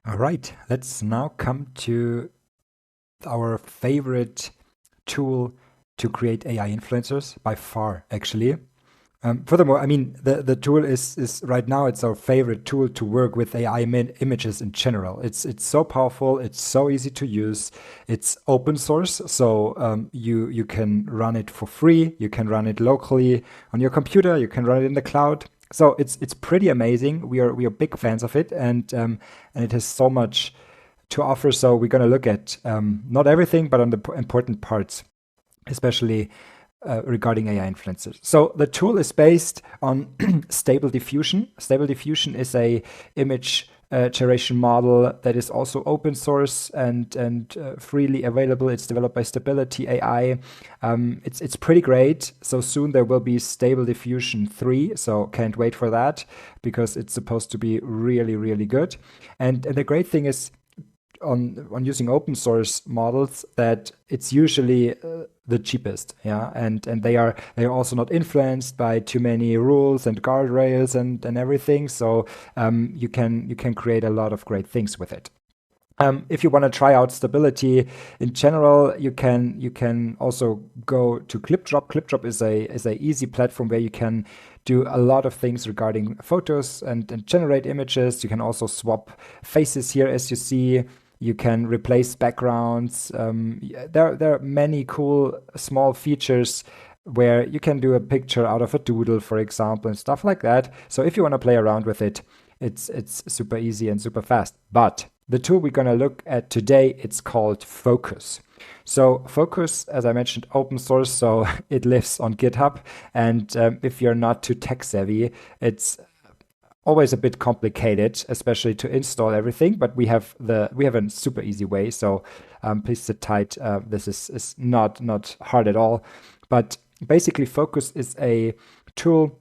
All right, let's now come to our favorite tool to create AI influencers by far, actually. Furthermore, I mean, the tool is right now, it's our favorite tool to work with AI images in general. It's so powerful, it's so easy to use, it's open source, so you can run it for free, you can run it locally on your computer, you can run it in the cloud. So it's pretty amazing. We are big fans of it, and it has so much to offer. So we're going to look at not everything, but on the important parts, especially regarding AI influencers. So the tool is based on Stable Diffusion. Stable Diffusion is a image generation model that is also open source and freely available. It's developed by Stability AI. It's pretty great. So soon there will be Stable Diffusion 3. So can't wait for that because it's supposed to be really, really good. And the great thing is on using open source models that it's usually the cheapest, yeah, and they are also not influenced by too many rules and guardrails and everything. So you can create a lot of great things with it. If you want to try out Stability in general, you can also go to ClipDrop. ClipDrop is a easy platform where you can do a lot of things regarding photos and generate images. You can also swap faces here, as you see. You can replace backgrounds. There are many cool small features where you can do a picture out of a doodle, for example, and stuff like that. So if you want to play around with it, it's super easy and super fast. But the tool we're going to look at today, it's called FOOOOCUS. So FOOOOCUS, as I mentioned, open source, so it lives on GitHub. And if you're not too tech savvy, it's always a bit complicated, especially to install everything. But we have a super easy way. So please sit tight. This is not hard at all. But basically, FOOOOCUS is a tool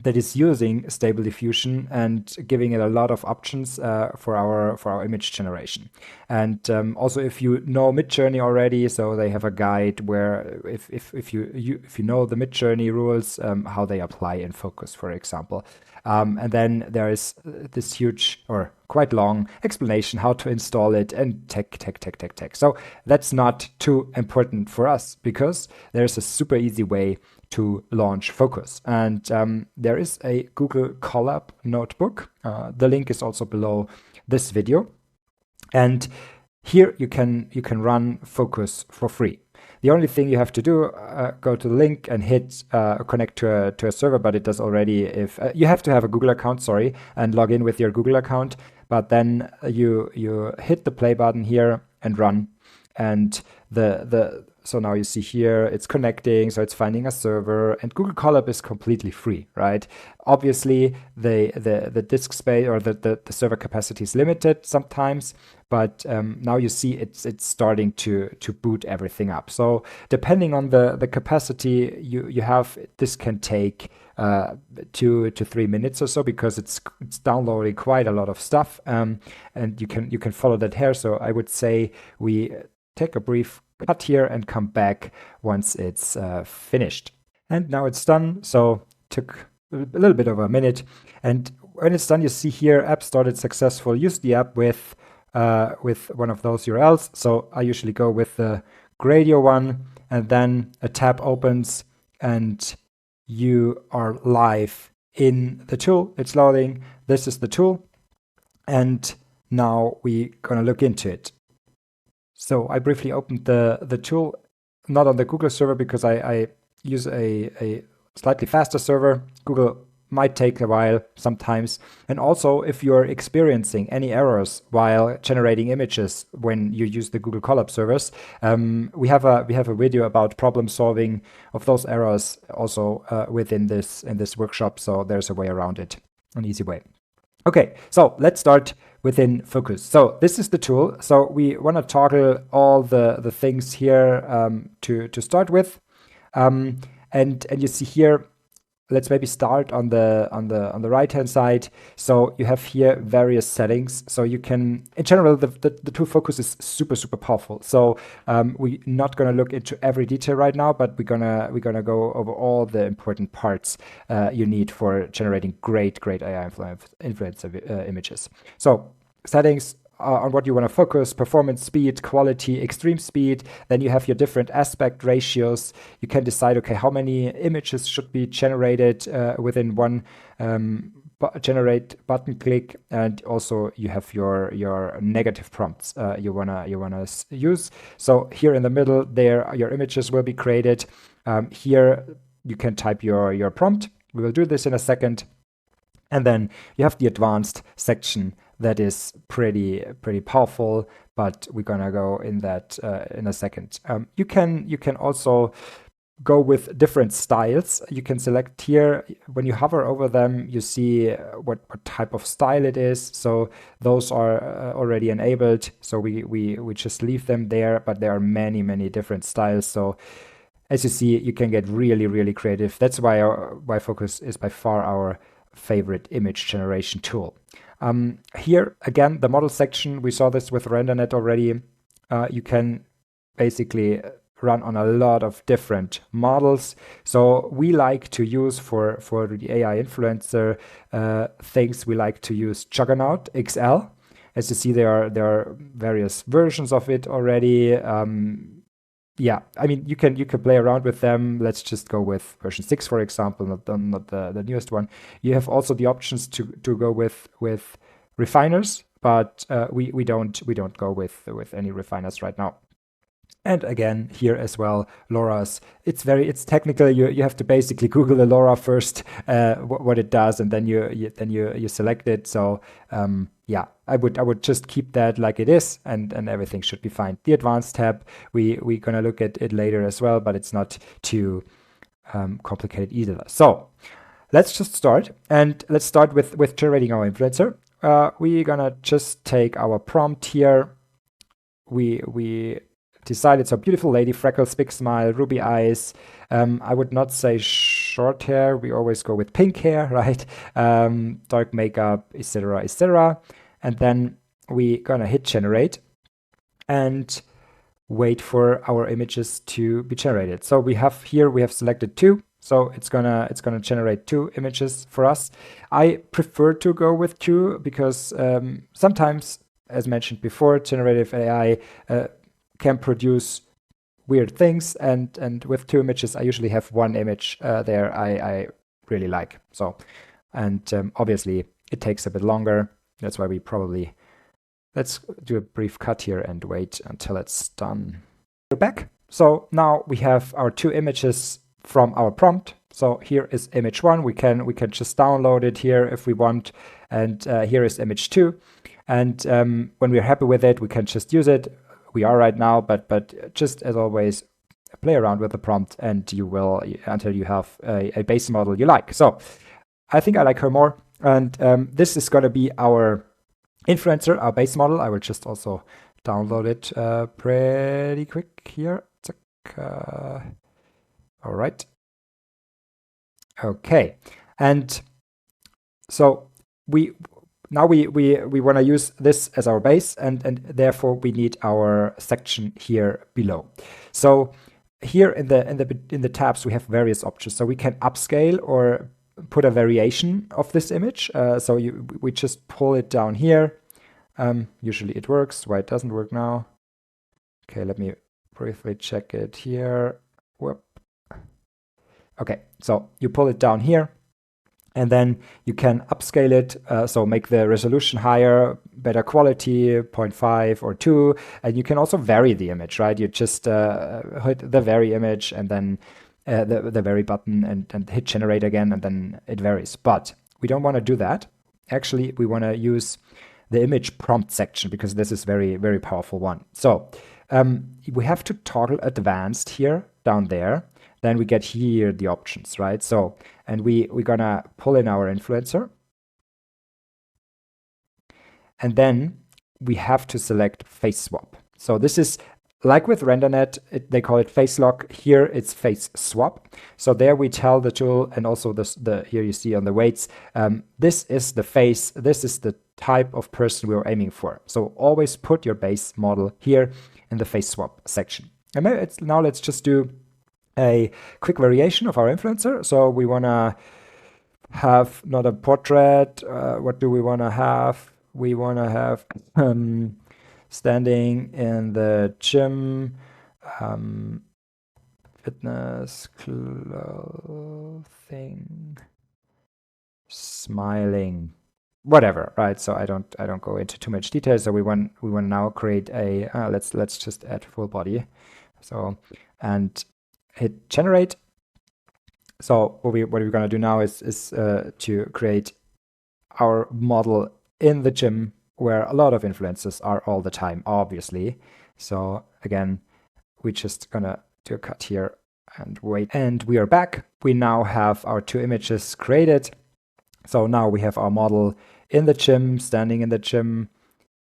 that is using Stable Diffusion and giving it a lot of options for our image generation. And also, if you know Midjourney already, so they have a guide where if you know the Midjourney rules, how they apply in FOOOOCUS, for example. And then there is this huge or quite long explanation how to install it and tech. So that's not too important for us because there's a super easy way to launch FOOOOCUS. And there is a Google Colab notebook. The link is also below this video. And here you can run FOOOOCUS for free. The only thing you have to do, go to the link and hit connect to a server, but it does already if you have to have a Google account, sorry, and log in with your Google account. But then you hit the play button here and run. And so now you see here it's connecting, so it's finding a server, and Google Colab is completely free, right? Obviously, the disk space or the server capacity is limited sometimes, but now you see it's starting to boot everything up. So depending on the capacity you have, this can take 2 to 3 minutes or so because it's downloading quite a lot of stuff, and you can follow that here. So I would say we take a brief cut here and come back once it's finished. And now it's done. So took a little bit over a minute. And when it's done, you see here, app started successful. Use the app with one of those URLs. So I usually go with the Gradio one, and then a tab opens and you are live in the tool. It's loading. This is the tool. And now we're going to look into it. So I briefly opened the tool, not on the Google server because I use a slightly faster server. Google might take a while sometimes. And also, if you're experiencing any errors while generating images when you use the Google Colab servers, we have a video about problem solving of those errors also within this workshop. So there's a way around it, an easy way. Okay, so let's start within FOOOOCUS. So this is the tool. So we want to toggle all the things here to start with, and you see here. Let's maybe start on the right hand side. So you have here various settings. So you can, in general, the tool FOOOOCUS is super powerful. So we're not gonna look into every detail right now, but we're gonna go over all the important parts you need for generating great AI influencer images. So settings, on what you want to focus: performance, speed, quality, extreme speed. Then you have your different aspect ratios. You can decide, okay, how many images should be generated within one generate button click, and also you have your negative prompts you wanna use. So here in the middle, there your images will be created. Here you can type your prompt. We will do this in a second. And then you have the advanced section that is pretty powerful, but we're gonna go in that in a second. You can also go with different styles. You can select here. When you hover over them, you see what type of style it is. So those are already enabled. So we just leave them there, but there are many different styles. So as you see, you can get really creative. That's why FOOOOCUS is by far our favorite image generation tool. Here again, the model section, we saw this with RenderNet already. You can basically run on a lot of different models. So we like to use for the AI influencer things, we like to use Juggernaut XL. As you see, there are various versions of it already. Yeah, I mean, you can play around with them. Let's just go with version 6, for example, not the newest one. You have also the options to go with refiners, but we don't go with any refiners right now. And again, here as well, LoRa's. It's technical. You have to basically Google the LoRa first, what it does, and then you select it. So yeah, I would just keep that like it is, and everything should be fine. The advanced tab, we're gonna look at it later as well, but it's not too complicated either. So let's just start, and let's start with generating our influencer. We're gonna just take our prompt here. We decided, so beautiful lady, freckles, big smile, ruby eyes. I would not say short hair. We always go with pink hair, right? Dark makeup, etc. And then we gonna hit generate and wait for our images to be generated. So we have selected 2. So it's gonna generate 2 images for us. I prefer to go with 2 because sometimes, as mentioned before, generative AI can produce weird things, and with 2 images, I usually have 1 image there I really like. So, and obviously it takes a bit longer. That's why let's do a brief cut here and wait until it's done. We're back. So now we have our 2 images from our prompt. So here is image 1. We can just download it here if we want, and here is image 2. And when we're happy with it, we can just use it. We are right now, but just as always, play around with the prompt, and you will until you have a base model you like. So I think I like her more, and this is going to be our influencer, our base model. I will just also download it pretty quick here. All right. Okay, and so we want to use this as our base, and therefore we need our section here below. So here in the tabs we have various options. So we can upscale or put a variation of this image. So we just pull it down here. Usually it works. Why it doesn't work now? Okay, let me briefly check it here. Whoop. Okay, so you pull it down here, and then you can upscale it, so make the resolution higher, better quality, 0.5 or 2, and you can also vary the image, right? You just hit the vary image, and then the vary button, and hit generate again, and then it varies. But we don't want to do that. Actually, we want to use the image prompt section, because this is very powerful one. So we have to toggle advanced here down there. Then we get here the options, right? So, and we're gonna pull in our influencer. And then we have to select face swap. So this is like with RenderNet, they call it face lock. Here it's face swap. So there we tell the tool, and also here you see on the weights, this is the face, this is the type of person we are aiming for. So always put your base model here in the face swap section. And now let's just do a quick variation of our influencer. So we want to have not a portrait. What do we want to have? we want to have standing in the gym, fitness clothing, smiling, whatever, right? So I don't go into too much detail. So we want to now create a let's just add full body. So and hit generate. So what we're gonna do now is to create our model in the gym where a lot of influencers are all the time, obviously. So again, we're just gonna do a cut here and wait. And we are back. We now have our two images created. So now we have our model in the gym, standing in the gym.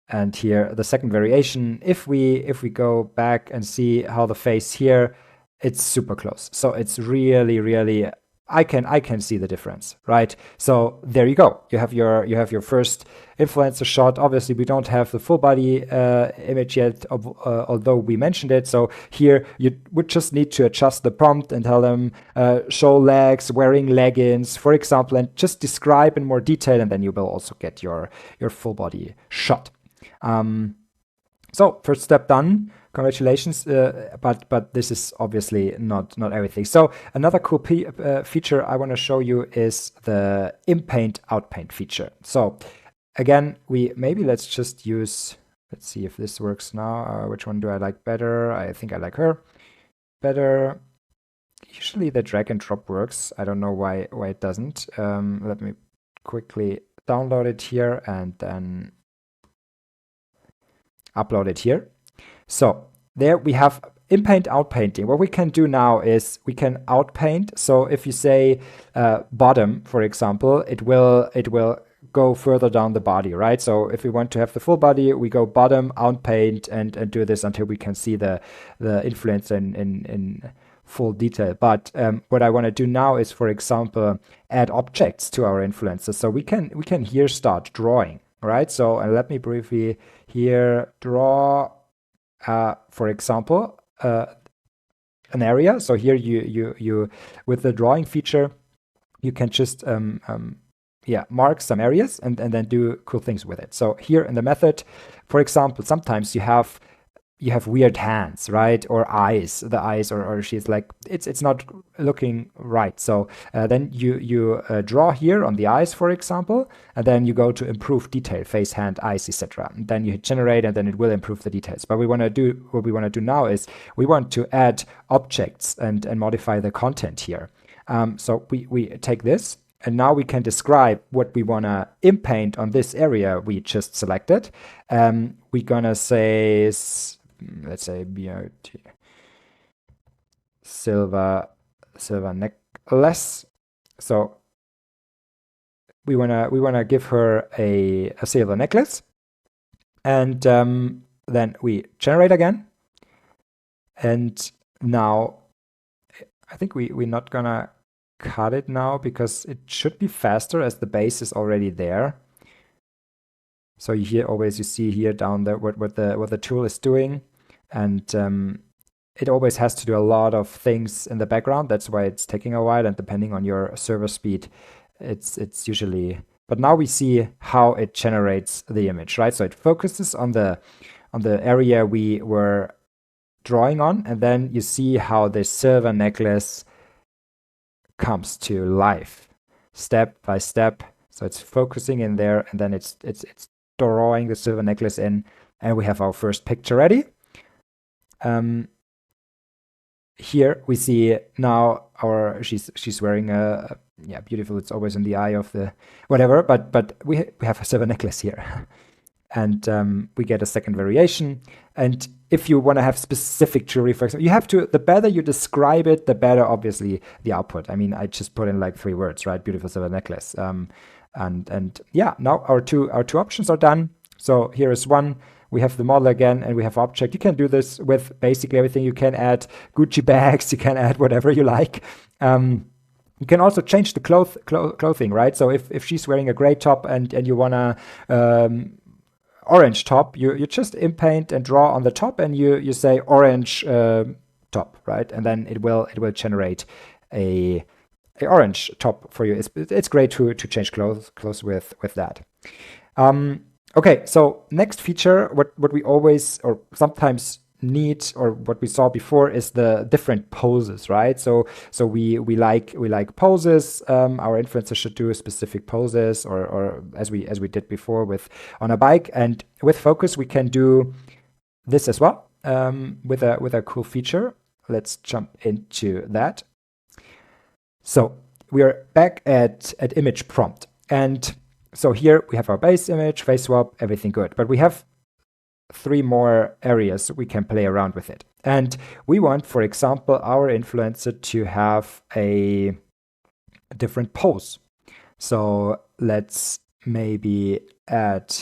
And here the second variation, if we go back and see how the face here, it's super close. So it's really I can see the difference, right? So there you go. You have your first influencer shot. Obviously, we don't have the full body image yet, although we mentioned it. So here you would just need to adjust the prompt and tell them show legs, wearing leggings, for example, and just describe in more detail, and then you will also get your full body shot. So first step done. Congratulations, but this is obviously not everything. So another cool feature I want to show you is the in-paint outpaint feature. So again, let's just use, let's see if this works now. Which one do I like better? I think I like her better. Usually the drag and drop works. I don't know why it doesn't. Let me quickly download it here and then upload it here. So there we have in-paint outpainting. What we can do now is we can outpaint. So if you say bottom, for example, it will go further down the body, right? So if we want to have the full body, we go bottom, outpaint, and do this until we can see the influencer in full detail. But what I want to do now is, for example, add objects to our influencer. So we can here start drawing, right? So let me briefly here draw. For example, an area. So here you with the drawing feature, you can just mark some areas and then do cool things with it. So here in the method, for example, sometimes you have weird hands, right? Or eyes, the eyes, or she's like, it's not looking right. So then you draw here on the eyes, for example, and then you go to improve detail, face, hand, eyes, etc. Then you hit generate, and then it will improve the details. But what we want to do now is we want to add objects and modify the content here. So we take this, and now we can describe what we want to in-paint on this area we just selected. We're gonna say, let's say beauty silver necklace. So we wanna give her a silver necklace, and then we generate again. And now I think we're not gonna cut it now because it should be faster as the base is already there. So here always you see here down there what the tool is doing, and it always has to do a lot of things in the background. That's why it's taking a while, and depending on your server speed, it's usually. But now we see how it generates the image, right? So it focuses on the area we were drawing on, and then you see how the silver necklace comes to life step by step. So it's focusing in there, and then it's drawing the silver necklace in, and we have our first picture ready. Here we see now she's wearing a beautiful. It's always in the eye of the whatever, but we have a silver necklace here, and we get a second variation. And if you want to have specific jewelry, for example, you have to. The better you describe it, the better, obviously, the output. I mean, I just put in like 3 words, right? Beautiful silver necklace. And yeah, now our two options are done. So here is one. We have the model again, and we have object. You can do this with basically everything. You can add Gucci bags. You can add whatever you like. You can also change the clothing, right? So if she's wearing a gray top and you wanna orange top, you just in-paint and draw on the top, and you say orange top, right? And then it will generate a orange top for you. It's great to change clothes with that. Okay, so next feature, what we always or sometimes need, or what we saw before, is the different poses, right? So we like poses. Our influencer should do specific poses, or as we did before with on a bike, and with Focus we can do this as well, with a cool feature. Let's jump into that. So we are back at image prompt, and so here we have our base image, face swap, everything good. But we have 3 more areas we can play around with it. And we want, for example, our influencer to have a different pose. So let's maybe add,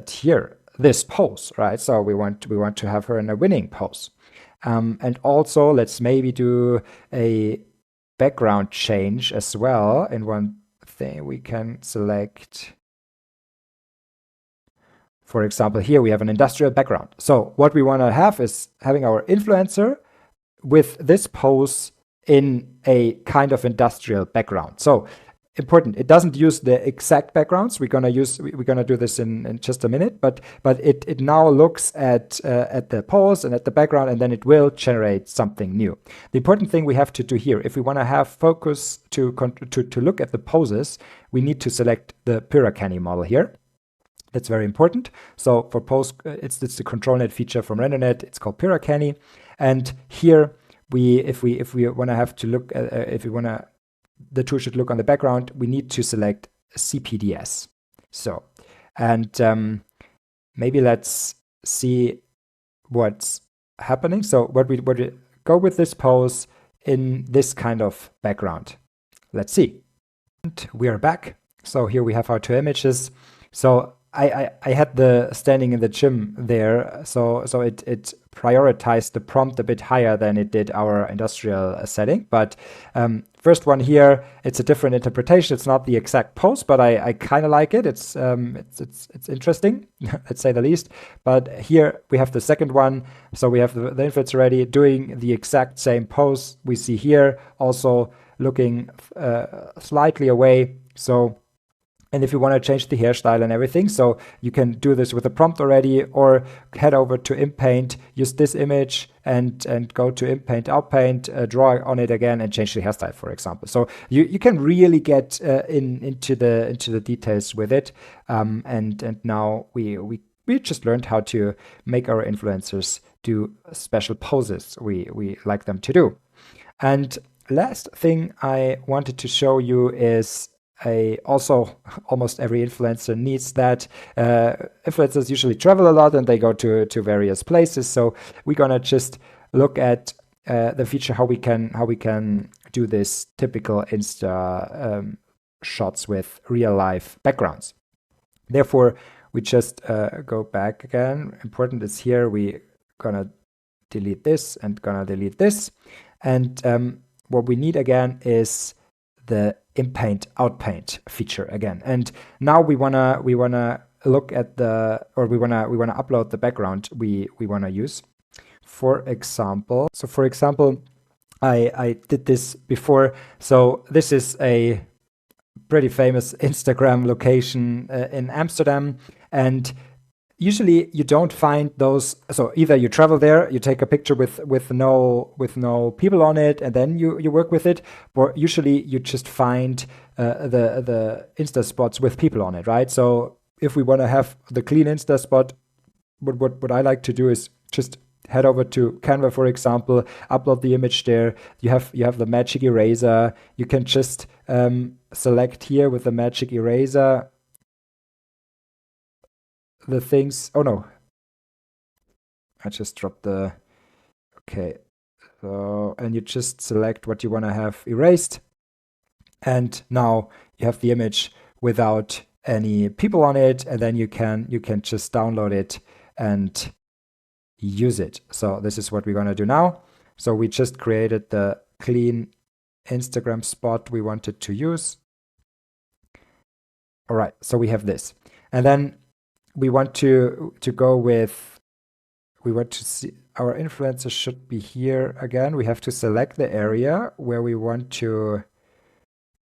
here this pose, right? So we want to have her in a winning pose. And also let's maybe do a background change as well. In one thing we can select, for example, here we have an industrial background. So what we want to have is having our influencer with this pose in a kind of industrial background. So important, it doesn't use the exact backgrounds. We're gonna do this in just a minute, but it now looks at the pose and at the background, and then it will generate something new. The important thing we have to do here, if we want to have Focus to look at the poses, we need to select the Pyracani model here. That's very important. So for pose, it's the ControlNet feature from RenderNet. It's called Pyracani, and here if we want to have to look at, if we want to, the tool should look on the background, we need to select CPDS. So, and maybe let's see what's happening. So what we go with this pose in this kind of background. Let's see. And we are back. So here we have our 2 images. So I had the standing in the gym there, so it prioritized the prompt a bit higher than it did our industrial setting. But first one here, it's a different interpretation. It's not the exact pose, but I kind of like it. It's interesting, let's say the least. But here we have the second one. So we have the influencer already doing the exact same pose we see here, also looking slightly away. So, and if you want to change the hairstyle and everything, so you can do this with a prompt already, or head over to InPaint, use this image and go to InPaint, Outpaint, draw on it again and change the hairstyle, for example. So you can really get into the details with it. And now we just learned how to make our influencers do special poses we like them to do. And last thing I wanted to show you is also almost every influencer needs that. Influencers usually travel a lot and they go to various places. So we're gonna just look at the feature how we can do this typical Insta shots with real life backgrounds. Therefore, we just go back again. Important is here we gonna delete this and gonna delete this, and what we need again is the InPaint Outpaint feature again. And now we wanna look at we wanna upload the background we wanna use. For example, I did this before. So this is a pretty famous Instagram location in Amsterdam, and usually you don't find those. So either you travel there, you take a picture with no people on it, and then you work with it, or usually you just find the Insta spots with people on it, right? So if we want to have the clean Insta spot, what I like to do is just head over to Canva, for example, upload the image there. You have the magic eraser. You can just select here with the magic eraser the things. Oh no, I just dropped the. Okay, so and you just select what you want to have erased, and now you have the image without any people on it, and then you can just download it and use it. So this is what we're gonna do now. So we just created the clean Instagram spot we wanted to use. All right, so we have this, and then we want to go with, we want to see, our influencer should be here again. We have to select the area where we want to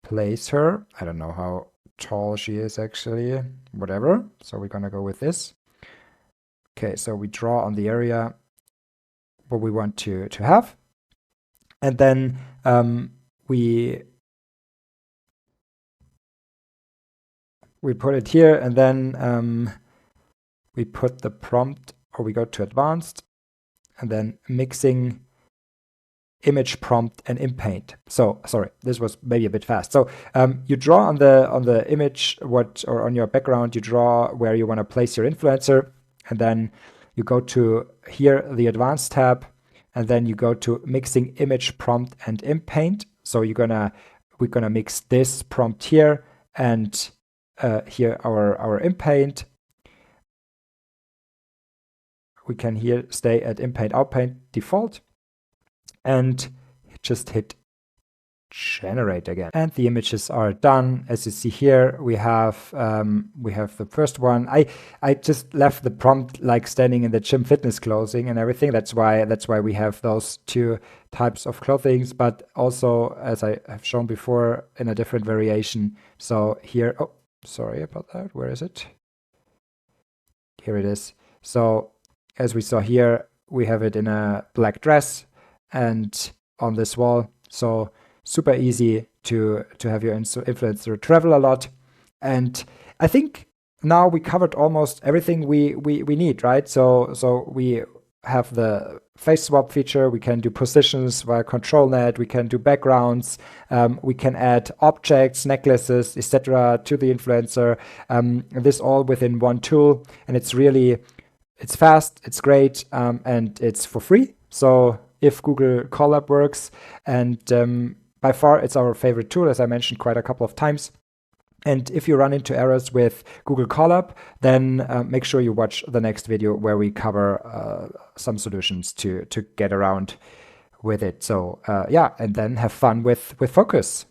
place her. I don't know how tall she is actually, whatever. So we're gonna go with this. Okay, so we draw on the area what we want to have. And then we put it here, and then we put the prompt, or we go to advanced, and then mixing image prompt and in paint. So sorry, this was maybe a bit fast. So you draw on the image or on your background, you draw where you want to place your influencer, and then you go to here, the advanced tab, and then you go to mixing image prompt and in paint. So we're gonna mix this prompt here and here our in paint. We can here stay at in paint, out paint default, and just hit generate again. And the images are done. As you see here, we have the first one. I just left the prompt like standing in the gym fitness clothing and everything. That's why we have those two types of clothing, but also, as I have shown before, in a different variation. So here, oh, sorry about that. Where is it? Here it is. So as we saw here, we have it in a black dress and on this wall. So super easy to have your influencer travel a lot. And I think now we covered almost everything we need, right? So we have the face swap feature. We can do positions via control net. We can do backgrounds. We can add objects, necklaces, etc. to the influencer. This all within one tool, and it's fast, it's great, and it's for free. So if Google Colab works, and by far it's our favorite tool, as I mentioned quite a couple of times. And if you run into errors with Google Colab, then make sure you watch the next video where we cover some solutions to get around with it. So yeah, and then have fun with FOOOOCUS.